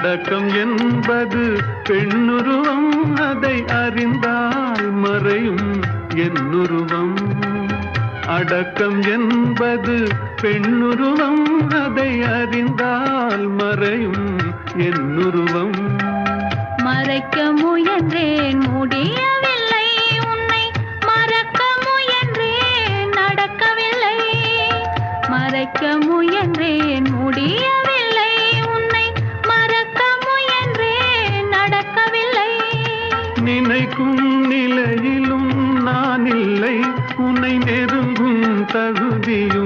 அடக்கம் என்பது பெண்ணுருவம், அதை அறிந்தால் மறையும் என்னுருவம். அடக்கம் என்பது பெண்ணுருவம், அதை அறிந்தால் மறையும் என்னுருவம். மறைக்க முயன்றேன் முடியவில்லை, உன்னை மறக்க முயன்றேன் நடக்கவில்லை. மறைக்க முயன்றேன் முடியவில்லை, உன்னை மறக்க முயன்றேன் நடக்கவில்லை. நினைக்கும் நிலையிலும் நான் இல்லை, உன்னை நெருங்கும் தகுதியும்